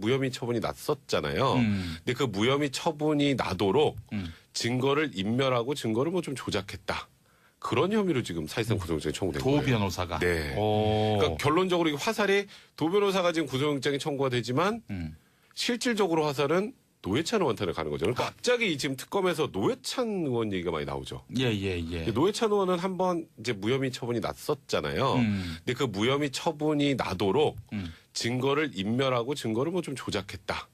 무혐의 처분이 났었잖아요. 근데 그 무혐의 처분이 나도록 증거를 인멸하고 증거를 뭐 좀 조작했다. 그런 혐의로 지금 사실상 구속영장이 청구된 거예요. 도 변호사가. 네. 그러니까 결론적으로 이 화살이 도 변호사가 지금 구속영장이 청구가 되지만 실질적으로 화살은 노회찬 의원한테 가는 거죠. 그러니까 갑자기 지금 특검에서 노회찬 의원 얘기가 많이 나오죠. 예. 노회찬 의원은 한번 이제 무혐의 처분이 났었잖아요. 근데 그 무혐의 처분이 나도록 증거를 인멸하고 증거를 뭐 좀 조작했다.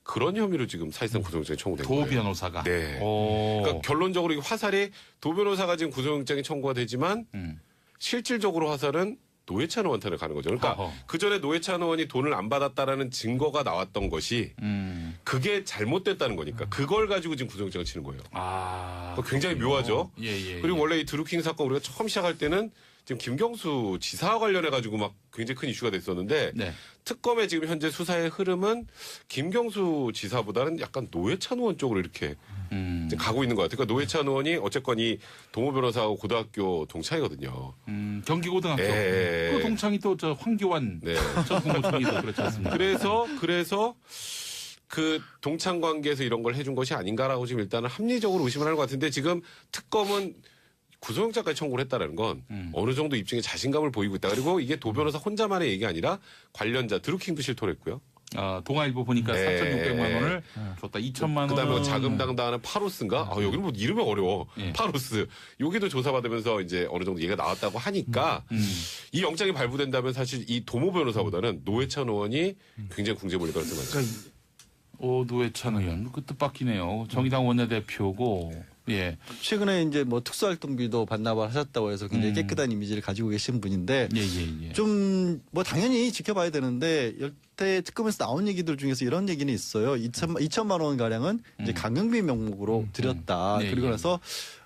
그런 혐의로 지금 사실상 구속영장이 청구된 도 거예요. 변호사가. 네. 그러니까 결론적으로 이 화살이 도 변호사가 지금 구속영장이 청구가 되지만 실질적으로 화살은 노회찬 의원한테 가는 거죠. 그러니까 그 전에 노회찬 의원이 돈을 안 받았다라는 증거가 나왔던 것이 그게 잘못됐다는 거니까 그걸 가지고 지금 구속영장을 치는 거예요. 굉장히 묘하죠. 예. 그리고 원래 이 드루킹 사건 우리가 처음 시작할 때는 지금 김경수 지사와 관련해 가지고 막 굉장히 큰 이슈가 됐었는데 네. 특검의 지금 현재 수사의 흐름은 김경수 지사보다는 약간 노회찬 의원 쪽으로 이렇게 가고 있는 것 같아요. 그러니까 노회찬 의원이 어쨌건 이 동호 변호사하고 고등학교 동창이거든요. 경기고등학교. 예. 그 동창이 또 저 황교안 네. 전 국무총리도 그렇지 않습니까? 그래서 그 동창 관계에서 이런 걸 해준 것이 아닌가라고 지금 일단은 합리적으로 의심을 하는 것 같은데 지금 특검은 구속영장까지 청구를 했다는 건 어느 정도 입증에 자신감을 보이고 있다. 그리고 이게 도 변호사 혼자만의 얘기 아니라 관련자 드루킹도 실토를 했고요. 동아일보 보니까 네. 4,600만 원을 줬다. 2천만 원. 그다음에 자금당당하는 파로스인가? 여기는 뭐 이름이 어려워. 예. 파로스. 여기도 조사받으면서 이제 어느 정도 얘기가 나왔다고 하니까 이 영장이 발부된다면 사실 이 도모 변호사보다는 노회찬 의원이 굉장히 궁지에 몰릴 가능성이 많죠. 노회찬 의원 그 뜻밖이네요. 정의당 원내대표고. 예. 최근에 이제 뭐 특수활동비도 반납을 하셨다고 해서 굉장히 깨끗한 이미지를 가지고 계신 분인데 예. 좀 뭐 당연히 지켜봐야 되는데 여태 특검에서 나온 얘기들 중에서 이런 얘기는 있어요. 2천만 원 가량은 이제 강경비 명목으로 드렸다. 네, 그리고 예. 나서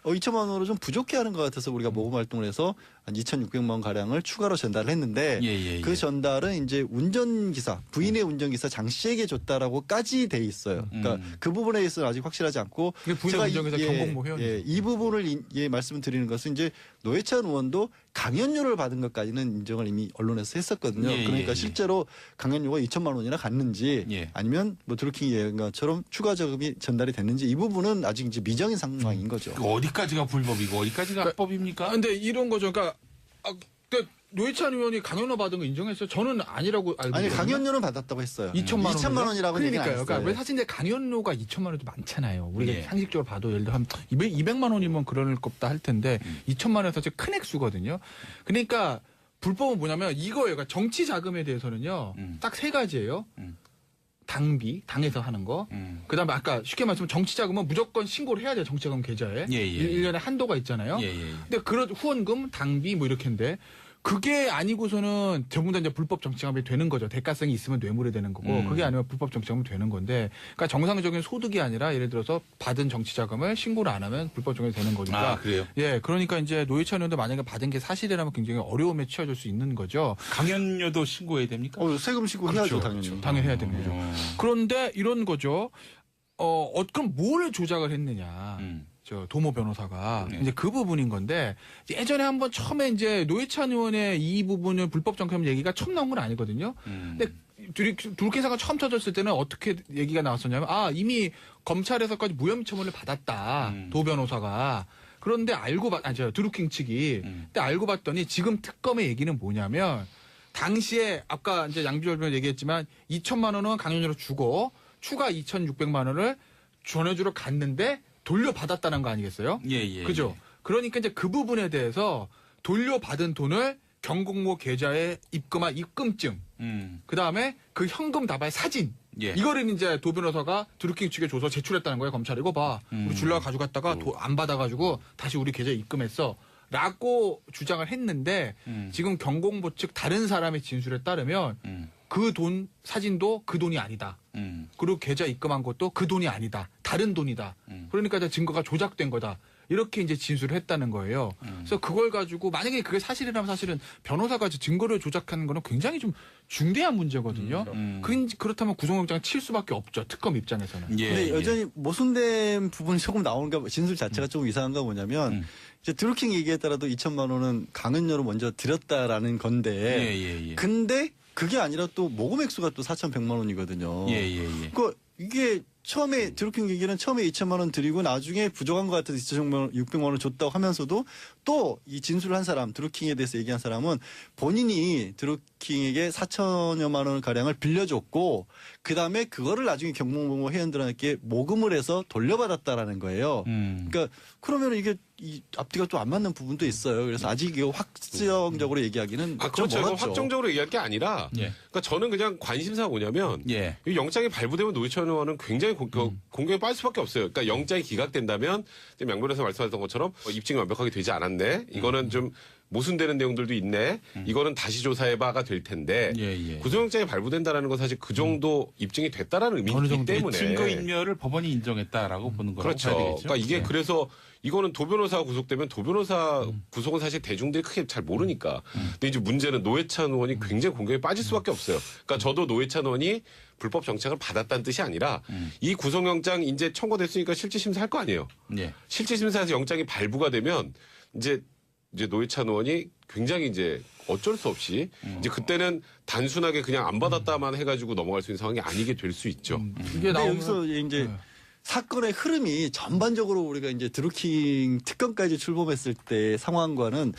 2천만 원으로 좀 부족해하는 것 같아서 우리가 모금 활동을 해서 한 2,600만 원 가량을 추가로 전달을 했는데 예. 그 전달은 이제 운전기사 부인의 운전기사 장 씨에게 줬다라고까지 돼 있어요. 그러니까 그 부분에 대해서는 아직 확실하지 않고 부인의 운전기사 경공모 회원이죠. 이 부분을 말씀을 드리는 것은 이제 노회찬 의원도 강연료를 받은 것까지는 인정을 이미 언론에서 했었거든요. 그러니까 실제로 강연료가 2천만 원이나 갔는지 아니면 뭐 드루킹 얘기한 것처럼 추가 자금이 전달이 됐는지 이 부분은 아직 이제 미정인 상황인 거죠. 어디까지가 불법이고 어디까지가 합법입니까? 근데 이런 거죠. 그러니까 노회찬 의원이 강연료 받은 거 인정했어요? 저는 아니라고 알고 아니 있거든요. 강연료는 받았다고 했어요. 2천만 원이라고 얘기는 안 그러니까요. 했어요. 그러니까 왜 사실 이제 강연료가 2천만 원도 많잖아요. 우리가 예. 상식적으로 봐도 예를 들어 한 200만 원이면 그럴 겁다 할 텐데 2천만 원은 사실 큰 액수거든요. 그러니까 불법은 뭐냐면 이거예요. 그러니까 정치 자금에 대해서는요. 딱 세 가지예요. 당비, 당에서 하는 거. 그다음에 아까 쉽게 말하면 정치 자금은 무조건 신고를 해야 돼요. 정치 자금 계좌에. 1년에 한도가 있잖아요. 근데 그런 후원금, 당비 뭐 이렇게인데 그게 아니고서는 전부 다 이제 불법 정치자금이 되는 거죠. 대가성이 있으면 뇌물이 되는 거고 그게 아니면 불법 정치자금이 되는 건데 그러니까 정상적인 소득이 아니라 예를 들어서 받은 정치자금을 신고를 안 하면 불법 정치자금이 되는 거니까. 그래요? 예, 그러니까 이제 노회찬 의원도 만약에 받은 게 사실이라면 굉장히 어려움에 처해질 수 있는 거죠. 강연료도 신고해야 됩니까? 세금 신고해야죠 당연히. 당연히 해야 되는 거죠. 그런데 이런 거죠. 그럼 뭘 조작을 했느냐. 저 도모 변호사가 이제 그 부분인 건데 예전에 한번 처음에 이제 노회찬 의원의 이 부분을 불법 정치자금 얘기가 처음 나온 건 아니거든요. 근데 둘기 사건 처음 터졌을 때는 어떻게 얘기가 나왔었냐면 이미 검찰에서까지 무혐의 처분을 받았다. 도 변호사가. 그런데 드루킹 측이 근데 알고 봤더니 지금 특검의 얘기는 뭐냐면 당시에 아까 이제 양비열 변호사 얘기했지만 2천만 원은 강연료로 주고 추가 2,600만 원을 전해주러 갔는데 돌려받았다는 거 아니겠어요? 그죠? 그러니까 이제 그 부분에 대해서 돌려받은 돈을 경공모 계좌에 입금한 입금증, 그 다음에 그 현금 다발 사진, 이거를 이제 도 변호사가 드루킹 측에 줘서 제출했다는 거예요. 검찰 이거 봐, 우리 줄라가 가져갔다가 안 받아가지고 다시 우리 계좌에 입금했어. 라고 주장을 했는데 지금 경공모 측 다른 사람의 진술에 따르면 그 돈 사진도 그 돈이 아니다. 그리고 계좌 입금한 것도 그 돈이 아니다. 다른 돈이다. 그러니까 이제 증거가 조작된 거다. 이렇게 이제 진술을 했다는 거예요. 그래서 그걸 가지고 만약에 그게 사실이라면 사실은 변호사가 증거를 조작하는 거는 굉장히 좀 중대한 문제거든요. 그렇다면 구속영장을 칠 수밖에 없죠. 특검 입장에서는. 근데 여전히 모순된 부분이 조금 나오는가 진술 자체가 조금 이상한가 뭐냐면 이제 드루킹 얘기에 따라도 2천만 원은 강연료로 먼저 드렸다라는 건데 근데 그게 아니라 또 모금 액수가 또 4,100만 원이거든요. 그 이게 처음에 드루킹 얘기는 처음에 2천만 원 드리고 나중에 부족한 것 같아서 2,600만 원 줬다고 하면서도 또 이 진술을 한 사람 드루킹에 대해서 얘기한 사람은 본인이 드루킹에게 4천여만 원 가량을 빌려줬고 그다음에 그거를 나중에 경무본부 회원들에게 모금을 해서 돌려받았다라는 거예요. 그러니까 그러면 이게 이 앞뒤가 또 안 맞는 부분도 있어요. 그래서 아직 이거 확정적으로 얘기하기는 그렇죠. 이거 멀었죠. 확정적으로 얘기할 게 아니라 그러니까 저는 그냥 관심사가 뭐냐면 이 영장이 발부되면 노회찬 의원은 굉장히 공격에 빠질 수밖에 없어요. 그러니까 영장이 기각된다면 지금 양 변호사 말씀하셨던 것처럼 입증이 완벽하게 되지 않았네. 이거는 좀 모순되는 내용들도 있네. 이거는 다시 조사해봐가 될 텐데 구속영장이 발부된다라는 건 사실 그 정도 입증이 됐다라는 의미이기 때문에 증거인멸을 법원이 인정했다라고 보는 거라고 그렇죠. 봐야 되겠죠. 그러니까 이게 그래서 이거는 도 변호사가 구속되면 도 변호사 구속은 사실 대중들이 크게 잘 모르니까. 근데 이제 문제는 노회찬 의원이 굉장히 공격에 빠질 수밖에 없어요. 그러니까 저도 노회찬 의원이 불법 정착을 받았다는 뜻이 아니라 이 구속영장 이제 청구됐으니까 실질심사할 거 아니에요. 실질심사에서 영장이 발부가 되면 이제 노회찬 의원이 굉장히 이제 어쩔 수 없이 이제 그때는 단순하게 그냥 안 받았다만 해가지고 넘어갈 수 있는 상황이 아니게 될 수 있죠. 이게 여기서 이제 사건의 흐름이 전반적으로 우리가 이제 드루킹 특검까지 출범했을 때 상황과는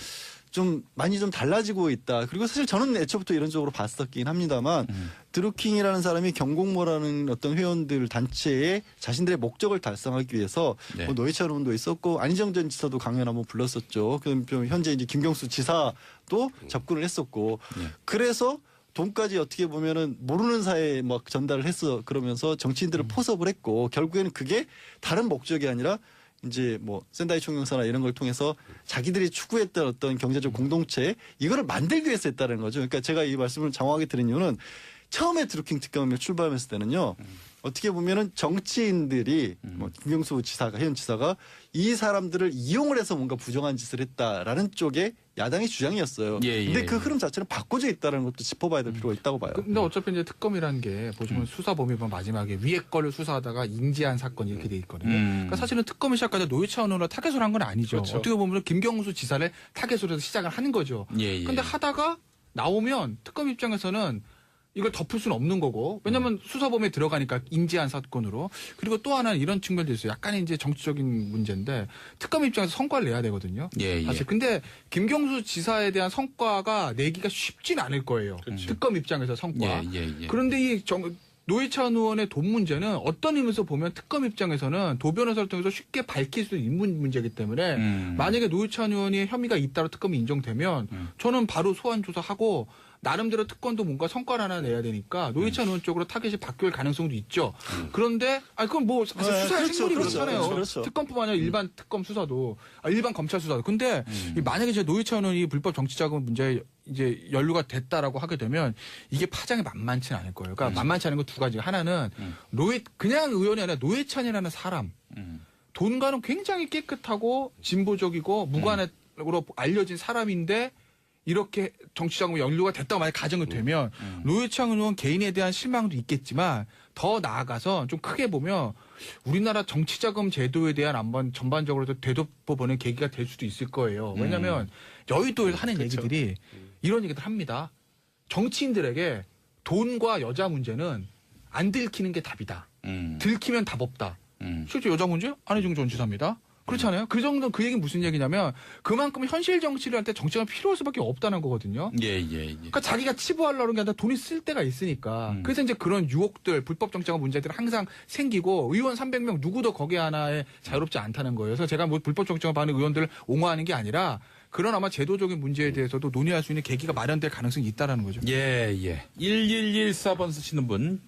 좀 많이 좀 달라지고 있다. 그리고 사실 저는 애초부터 이런 쪽으로 봤었긴 합니다만 드루킹이라는 사람이 경공모라는 어떤 회원들 단체에 자신들의 목적을 달성하기 위해서 뭐 노회찬 의원도 있었고 안희정 전 지사도 강연 한번 불렀었죠. 그럼 좀 현재 이제 김경수 지사도 접근을 했었고 그래서 돈까지 어떻게 보면은 모르는 사이에 막 전달을 했어 그러면서 정치인들을 포섭을 했고 결국에는 그게 다른 목적이 아니라 이제 뭐 센다이 총영사나 이런 걸 통해서 자기들이 추구했던 어떤 경제적 공동체 이거를 만들기 위해서 했다는 거죠. 그러니까 제가 이 말씀을 장황하게 드린 이유는 처음에 드루킹 특검을 출범했을 때는요. 어떻게 보면은 정치인들이 뭐 김경수 지사가 현 지사가 이 사람들을 이용을 해서 뭔가 부정한 짓을 했다라는 쪽에 야당의 주장이었어요. 근데 그 흐름 자체는 바꿔져 있다는 것도 짚어봐야 될 필요가 있다고 봐요. 근데 어차피 이제 특검이라는 게 보시면 수사 범위만 마지막에 위에 거를 수사하다가 인지한 사건 이렇게 돼 있거든요. 그러니까 사실은 특검이 시작하자 노회찬 의원을 타겟으로 한 건 아니죠. 그렇죠. 어떻게 보면 김경수 지사를 타겟으로 해서 시작을 하는 거죠. 근데 하다가 나오면 특검 입장에서는 이걸 덮을 수는 없는 거고 왜냐하면 수사 범위에 들어가니까 인지한 사건으로 그리고 또 하나는 이런 측면도 있어요. 약간의 이제 정치적인 문제인데 특검 입장에서 성과를 내야 되거든요. 사실 근데 김경수 지사에 대한 성과가 내기가 쉽진 않을 거예요. 특검 입장에서 성과. 그런데 이 노회찬 의원의 돈 문제는 어떤 의미에서 보면 특검 입장에서는 도 변호사를 통해서 쉽게 밝힐 수 있는 문제이기 때문에 만약에 노회찬 의원이 혐의가 있다로 특검이 인정되면 저는 바로 소환 조사하고 나름대로 특검도 뭔가 성과를 하나 내야 되니까 노회찬 의원 쪽으로 타겟이 바뀔 가능성도 있죠. 그런데 그건 뭐 사실 수사의 식물이 그렇잖아요. 특검뿐만 아니라 일반 특검 수사도 일반 검찰 수사도. 근데 만약에 이제 노회찬 의원이 불법 정치자금 문제에 이제 연루가 됐다라고 하게 되면 이게 파장이 만만치 않을 거예요. 그러니까 만만치 않은 건 두 가지. 하나는 그냥 의원이 아니라 노회찬이라는 사람 돈과는 굉장히 깨끗하고 진보적이고 무관으로 알려진 사람인데 이렇게 정치자금이 연루가 됐다고 만약 가정이 되면 노회찬 의원 개인에 대한 실망도 있겠지만 더 나아가서 좀 크게 보면 우리나라 정치자금 제도에 대한 한번 전반적으로 되돌아보는 계기가 될 수도 있을 거예요. 왜냐하면 여의도에서 하는 얘기들이 이런 얘기들 합니다. 정치인들에게 돈과 여자 문제는 안 들키는 게 답이다. 들키면 답 없다. 실제 여자 문제? 안희정 전 지사입니다. 그렇지 않아요? 그 정도 그 얘기는 무슨 얘기냐면 그만큼 현실 정치를 할 때 정치가 필요할 수밖에 없다는 거거든요. 그러니까 자기가 치부하려는 게 아니라 돈이 쓸 때가 있으니까. 그래서 이제 그런 유혹들, 불법 정치가 문제들이 항상 생기고 의원 300명 누구도 거기 하나에 자유롭지 않다는 거예요. 그래서 제가 뭐 불법 정치가 받는 의원들을 옹호하는 게 아니라 그런 아마 제도적인 문제에 대해서도 논의할 수 있는 계기가 마련될 가능성이 있다라는 거죠. 1114번 쓰시는 분.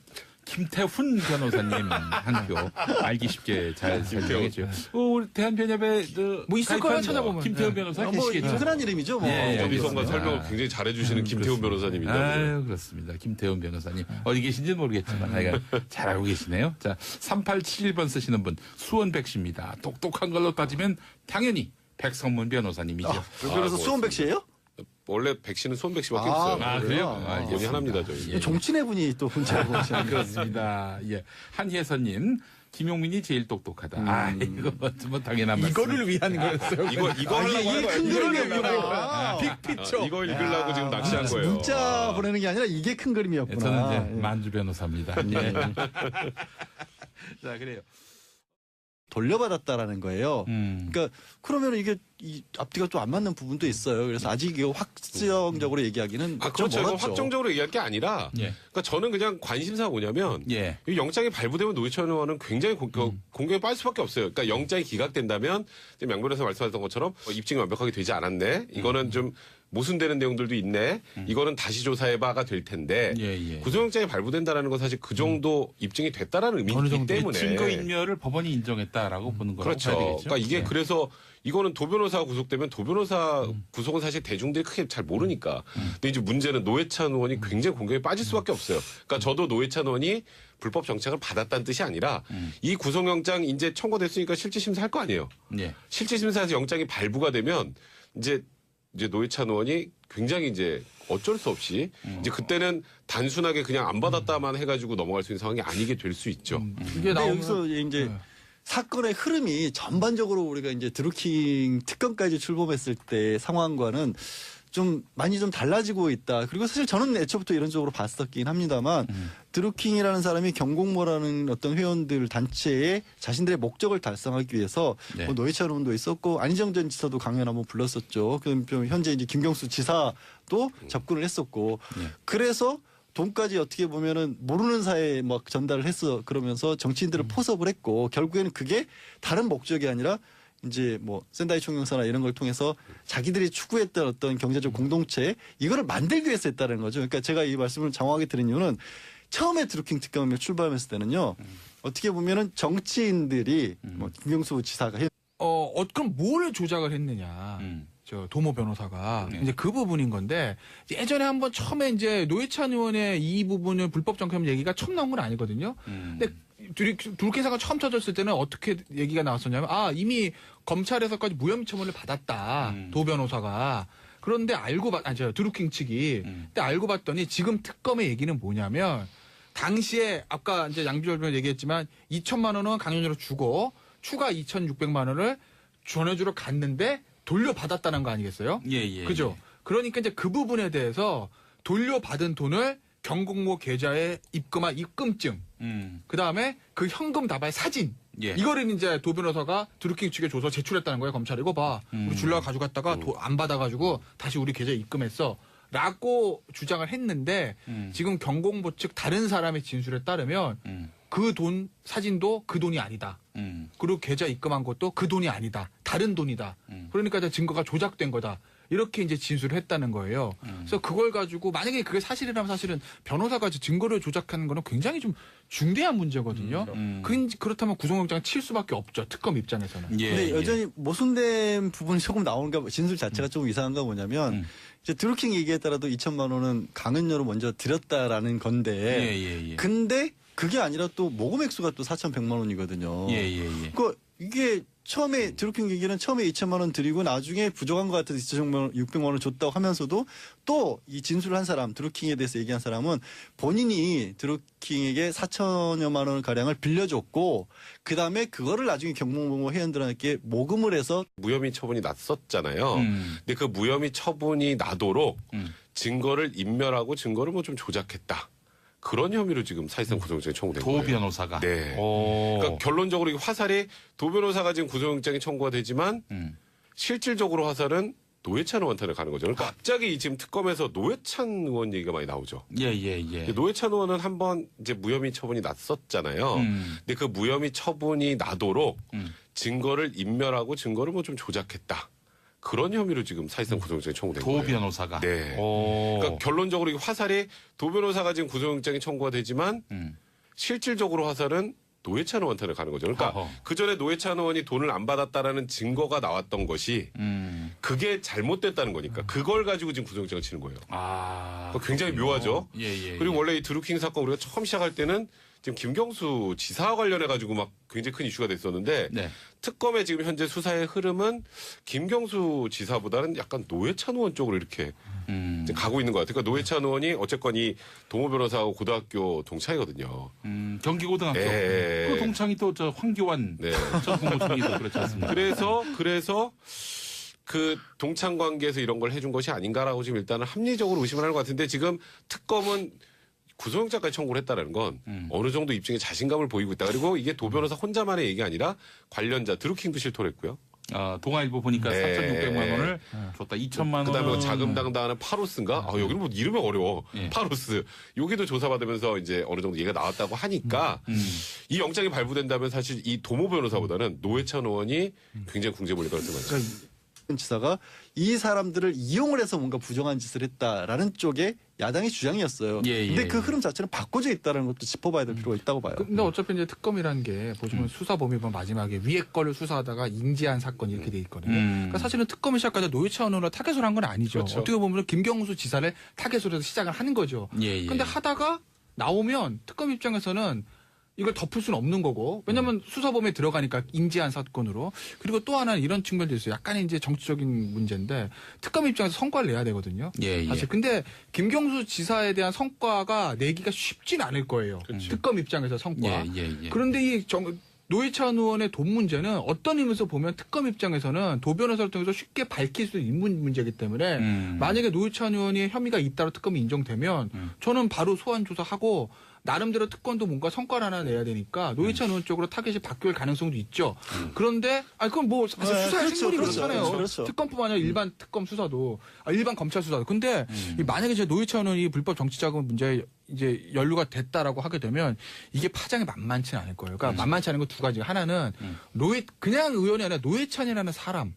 김태훈 변호사님 한 표 알기 쉽게 잘 설명해줘요. 우리 대한변협에 뭐 있을 거야 찾아보면. 김태훈 변호사 뭐 계시겠죠? 흔한 이름이죠. 뭐. 여기선가 설명을 굉장히 잘해주시는 김태훈 변호사님인데. 아유, 그렇습니다. 김태훈 변호사님. 어디 계신지는 모르겠지만 하여간 잘 알고 계시네요. 자, 3871번 쓰시는 분 수원백 씨입니다. 똑똑한 걸로 따지면 당연히 백성문 변호사님이죠. 그래서 수원백 씨예요? 원래 백 씨는 수원백 씨밖에 없어요. 그래요? 본이 하나입니다, 저희. 정치내 분이 또 문자를 보시는 그렇습니다. 한혜선님. 김용민이 제일 똑똑하다. 아, 이거 뭐 당연한 말씀. 이거를 위한 거였어요. 이거 하려고 한 거야. 큰 이거 그림이었구나. 빅피처. 이거 읽으려고 지금 낚시한 거예요. 문자 보내는 게 아니라 이게 큰 그림이었구나. 저는 이제 예. 만주 변호사입니다. 예. 자, 그래요. 돌려받았다라는 거예요. 그러니까 그러면 이게 이 앞뒤가 좀 안 맞는 부분도 있어요. 그래서 아직 이거 확정적으로 얘기하기는 좀 그렇죠. 이거 멀었죠. 확정적으로 얘기할 게 아니라, 예. 그러니까 저는 그냥 관심사가 뭐냐면, 예. 이 영장이 발부되면 노회찬 의원은 굉장히 공격에 빠질 수밖에 없어요. 그러니까 영장이 기각된다면 지금 양 변호사 말씀하셨던 것처럼 입증이 완벽하게 되지 않았네. 이거는 좀 모순되는 내용들도 있네. 이거는 다시 조사해봐가 될 텐데 예. 구속영장이 발부된다라는 건 사실 그 정도 입증이 됐다라는 의미이기 때문에 증거인멸을 법원이 인정했다라고 보는 거라고 그렇죠. 봐야 되겠죠. 그러니까 이게 예. 그래서 이거는 도 변호사가 구속되면 도 변호사 구속은 사실 대중들이 크게 잘 모르니까. 근데 이제 문제는 노회찬 의원이 굉장히 공격에 빠질 수밖에 없어요. 그러니까 저도 노회찬 의원이 불법 정착을 받았다는 뜻이 아니라 이 구속영장 이제 청구됐으니까 실질 심사할 거 아니에요. 예. 실질 심사에서 영장이 발부가 되면 이제 노회찬 의원이 굉장히 이제 어쩔 수 없이 이제 그때는 단순하게 그냥 안 받았다만 해가지고 넘어갈 수 있는 상황이 아니게 될 수 있죠. 이게 근데 나오면 여기서 이제 사건의 흐름이 전반적으로 우리가 이제 드루킹 특검까지 출범했을 때 상황과는 좀 많이 좀 달라지고 있다. 그리고 사실 저는 애초부터 이런 쪽으로 봤었긴 합니다만 드루킹이라는 사람이 경공모라는 어떤 회원들 단체에 자신들의 목적을 달성하기 위해서 네. 뭐 노회찬 의원도 있었고 안희정 전 지사도 강연 한번 불렀었죠. 그럼 좀 현재 이제 김경수 지사도 접근을 했었고 그래서 돈까지 어떻게 보면은 모르는 사이에 막 전달을 했어. 그러면서 정치인들을 포섭을 했고 결국에는 그게 다른 목적이 아니라 이제 뭐 샌다이 총영사나 이런 걸 통해서 자기들이 추구했던 어떤 경제적 공동체 이거를 만들기 위해서 했다는 거죠. 그러니까 제가 이 말씀을 장황하게 드린 이유는 처음에 드루킹 특검을 출범했을 때는요. 어떻게 보면은 정치인들이 뭐 김경수 지사가 그럼 뭘 조작을 했느냐. 저 도모 변호사가 이제 그 부분인 건데 예전에 한번 처음에 이제 노회찬 의원의 이 부분을 불법 정탐 얘기가 처음 나온 건 아니거든요. 근데 드루킹 사건 처음 터졌을 때는 어떻게 얘기가 나왔었냐면 이미 검찰에서까지 무혐의 처분을 받았다. 도 변호사가. 그런데 드루킹 측이 근데 알고 봤더니 지금 특검의 얘기는 뭐냐면 당시에 아까 이제 양비열 변호사 얘기했지만 2천만 원은 강연료로 주고 추가 2,600만 원을 전해주러 갔는데 돌려받았다는 거 아니겠어요? 예. 그죠? 그러니까 이제 그 부분에 대해서 돌려받은 돈을 경공모 계좌에 입금한 입금증, 그 다음에 그 현금 다발 사진, 이거를 이제 도 변호사가 드루킹 측에 줘서 제출했다는 거예요. 검찰이 이거 봐, 우리 줄라가 가져갔다가 안 받아가지고 다시 우리 계좌에 입금했어. 라고 주장을 했는데 지금 경공모 측 다른 사람의 진술에 따르면 그 돈 사진도 그 돈이 아니다. 그리고 계좌 입금한 것도 그 돈이 아니다. 다른 돈이다. 그러니까 이제 증거가 조작된 거다. 이렇게 이제 진술을 했다는 거예요. 그래서 그걸 가지고 만약에 그게 사실이라면 사실은 변호사가 증거를 조작하는 거는 굉장히 좀 중대한 문제거든요. 그렇다면 구속영장 칠 수밖에 없죠. 특검 입장에서는. 근데 여전히 모순된 부분이 조금 나오는가 진술 자체가 조금 이상한가 뭐냐면 이제 드루킹 얘기에 따라도 2천만 원은 강연료로 먼저 드렸다라는 건데 근데 그게 아니라 또 모금 액수가 또 4,100만 원이거든요. 그 이게 처음에 드루킹 얘기는 처음에 2천만 원 드리고 나중에 부족한 것 같아서 2,600만 원을 줬다고 하면서도 또 이 진술을 한 사람 드루킹에 대해서 얘기한 사람은 본인이 드루킹에게 4천여만 원 가량을 빌려줬고 그 다음에 그거를 나중에 경공모 회원들에게 모금을 해서 무혐의 처분이 났었잖아요. 근데 그 무혐의 처분이 나도록 증거를 인멸하고 증거를 뭐 좀 조작했다. 그런 혐의로 지금 사실상 구속영장이 청구된 거예요. 도 변호사가. 네. 그러니까 결론적으로 이 화살이 도 변호사가 지금 구속영장이 청구가 되지만 실질적으로 화살은 노회찬 의원한테 가는 거죠. 그러니까 갑자기 지금 특검에서 노회찬 의원 얘기가 많이 나오죠. 노회찬 의원은 한번 이제 무혐의 처분이 났었잖아요. 근데 그 무혐의 처분이 나도록 증거를 인멸하고 증거를 뭐 좀 조작했다. 그런 혐의로 지금 사실상 구속영장이 청구된 거예요. 도 변호사가. 네. 그러니까 결론적으로 이 화살이 도 변호사가 지금 구속영장이 청구가 되지만 실질적으로 화살은 노회찬 의원한테 가는 거죠. 그러니까 그 전에 노회찬 의원이 돈을 안 받았다라는 증거가 나왔던 것이 그게 잘못됐다는 거니까 그걸 가지고 지금 구속영장을 치는 거예요. 그러니까 굉장히 묘하죠. 그리고 원래 이 드루킹 사건 우리가 처음 시작할 때는 지금 김경수 지사와 관련해 가지고 막 굉장히 큰 이슈가 됐었는데 네. 특검의 지금 현재 수사의 흐름은 김경수 지사보다는 약간 노회찬 의원 쪽으로 이렇게 이제 가고 있는 것 같아요. 그러니까 노회찬 의원이 어쨌건 이 도모 변호사하고 고등학교 동창이거든요. 경기고등학교. 예. 그 동창이 또 저 황교안 네. 전 국무총리도 그렇지 않습니까? 그래서 그 동창 관계에서 이런 걸 해준 것이 아닌가라고 지금 일단은 합리적으로 의심을 하는 것 같은데 지금 특검은 구속영장까지 청구를 했다는 건 어느 정도 입증에 자신감을 보이고 있다. 그리고 이게 도 변호사 혼자만의 얘기 아니라 관련자 드루킹도 실토를 했고요. 동아일보 보니까 네. 4,600만 원을 줬다. 2천만 원. 그다음에 자금당당하는 파로스인가? 여기는 뭐 이름이 어려워. 예. 파로스. 여기도 조사받으면서 이제 어느 정도 얘가 나왔다고 하니까 이 영장이 발부된다면 사실 이 도모 변호사보다는 노회찬 의원이 굉장히 궁지에 몰릴 가능성이 많죠. 그러니까 지사가 이 사람들을 이용을 해서 뭔가 부정한 짓을 했다라는 쪽에 야당의 주장이었어요. 예, 근데 예, 그 예. 흐름 자체는 바꿔져 있다는 것도 짚어봐야 될 필요가 있다고 봐요. 근데 어차피 이제 특검이라는 게 보시면 수사 범위만 마지막에 위에 거를 수사하다가 인지한 사건 이렇게 돼 있거든요. 그러니까 사실은 특검이 시작하자 노회찬 의원을 타겟으로 한 건 아니죠. 그렇죠. 어떻게 보면 김경수 지사를 타겟으로 해서 시작을 하는 거죠. 예, 예. 근데 하다가 나오면 특검 입장에서는 이걸 덮을 수는 없는 거고 왜냐하면 수사 범위에 들어가니까 인지한 사건으로 그리고 또 하나는 이런 측면도 있어요. 약간의 이제 정치적인 문제인데 특검 입장에서 성과를 내야 되거든요. 예, 사실 근데 김경수 지사에 대한 성과가 내기가 쉽진 않을 거예요. 특검 입장에서 성과. 예. 그런데 이 노회찬 의원의 돈 문제는 어떤 의미에서 보면 특검 입장에서는 도 변호사를 통해서 쉽게 밝힐 수 있는 문제이기 때문에 만약에 노회찬 의원이 혐의가 있다로 특검이 인정되면 저는 바로 소환 조사하고 나름대로 특검도 뭔가 성과를 하나 내야 되니까 노회찬 의원 쪽으로 타겟이 바뀔 가능성도 있죠. 그런데 그건 뭐 사실 네, 수사의 그렇죠, 생물이 그렇죠, 그렇잖아요. 그렇죠. 특검뿐만 아니라 일반 특검 수사도 일반 검찰 수사도. 근데 이 만약에 이제 노회찬 의원이 불법 정치자금 문제에 이제 연루가 됐다라고 하게 되면 이게 파장이 만만치는 않을 거예요. 그러니까 만만치 않은 건 두 가지. 하나는 그냥 의원이 아니라 노회찬이라는 사람.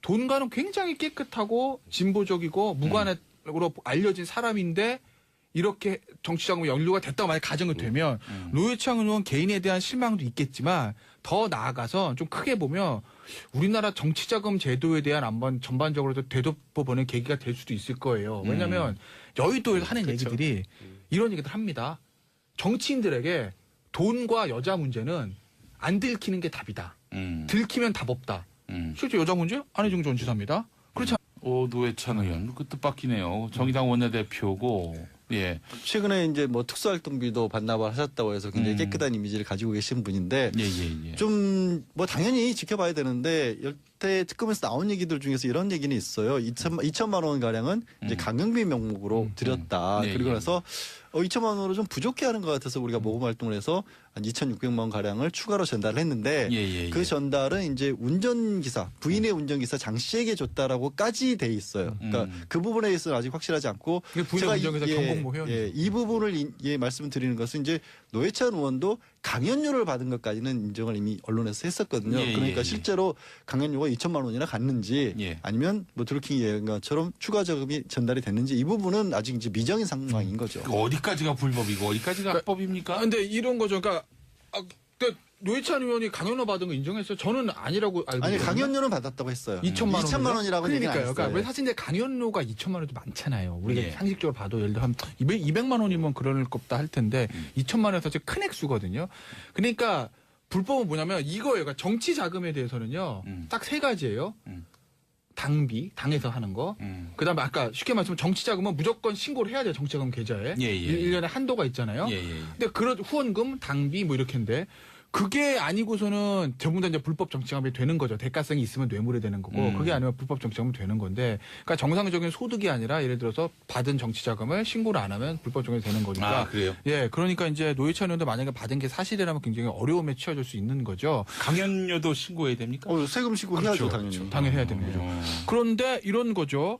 돈과는 굉장히 깨끗하고 진보적이고 무관으로 알려진 사람인데 이렇게 정치자금이 연루가 됐다고 만약 가정이 되면 노회찬 의원 개인에 대한 실망도 있겠지만 더 나아가서 좀 크게 보면 우리나라 정치자금 제도에 대한 한번 전반적으로 되돌아보는 계기가 될 수도 있을 거예요. 왜냐하면 여의도에서 하는 얘기들이 이런 얘기들 합니다. 정치인들에게 돈과 여자 문제는 안 들키는 게 답이다. 들키면 답 없다. 실제 여자 문제 안혜정 전 지사입니다. 그렇지 노회찬 의원 그 뜻밖이네요. 정의당 원내대표고 예. 최근에 이제 뭐 특수활동비도 반납을 하셨다고 해서 굉장히 깨끗한 이미지를 가지고 계신 분인데 예. 좀 뭐 당연히 지켜봐야 되는데 여태 특검에서 나온 얘기들 중에서 이런 얘기는 있어요. 2천만 원 가량은 이제 강경비 명목으로 드렸다. 예, 그리고 예. 나서 2천만 원으로 좀 부족해하는 것 같아서 우리가 모금 활동을 해서 한 2,600만 원 가량을 추가로 전달을 했는데 예. 그 전달은 이제 운전기사 부인의 운전기사 장 씨에게 줬다라고까지 돼 있어요. 그러니까 그 부분에 대해서는 아직 확실하지 않고 부인의 운전기사 경공모 회원이죠. 이 부분을 말씀드리는 것은 이제 노회찬 의원도 강연료를 받은 것까지는 인정을 이미 언론에서 했었거든요. 그러니까 실제로 강연료가 2천만 원이나 갔는지 아니면 뭐 드루킹 얘기처럼 추가 자금이 전달이 됐는지 이 부분은 아직 이제 미정인 상황인 거죠. 어디까지가 불법이고 어디까지가 합법입니까? 근데 이런 거죠. 그러니까 노회찬 의원이 강연료 받은 거 인정했어요? 저는 아니라고 알고 아니 있거든요. 강연료는 받았다고 했어요. 2천만 원이라고 얘기는 안 그러니까요. 했어요. 그러니까 사실 이제 강연료가 2천만 원도 많잖아요. 우리가 예. 상식적으로 봐도 예를 들어 한 200만 원이면 그럴 겁다 할 텐데 2천만 원은 사실 큰 액수거든요. 그러니까 불법은 뭐냐면 이거예요. 그러니까 정치 자금에 대해서는요. 딱 세 가지예요. 당비, 당에서 하는 거. 그다음에 아까 쉽게 말하면 정치 자금은 무조건 신고를 해야 돼요. 정치 자금 계좌에. 예. 1년에 한도가 있잖아요. 예. 근데 그런 후원금, 당비 뭐 이렇게인데 그게 아니고서는 전부 다 이제 불법 정치자금이 되는 거죠. 대가성이 있으면 뇌물이 되는 거고 그게 아니면 불법 정치자금이 되는 건데 그러니까 정상적인 소득이 아니라 예를 들어서 받은 정치자금을 신고를 안 하면 불법 정치자금이 되는 거니까. 그래요? 예, 그러니까 이제 노회찬 의원도 만약에 받은 게 사실이라면 굉장히 어려움에 처해질 수 있는 거죠. 강연료도 신고해야 됩니까? 세금 신고해야죠 당연히. 당연히 해야 되는 거죠. 그런데 이런 거죠.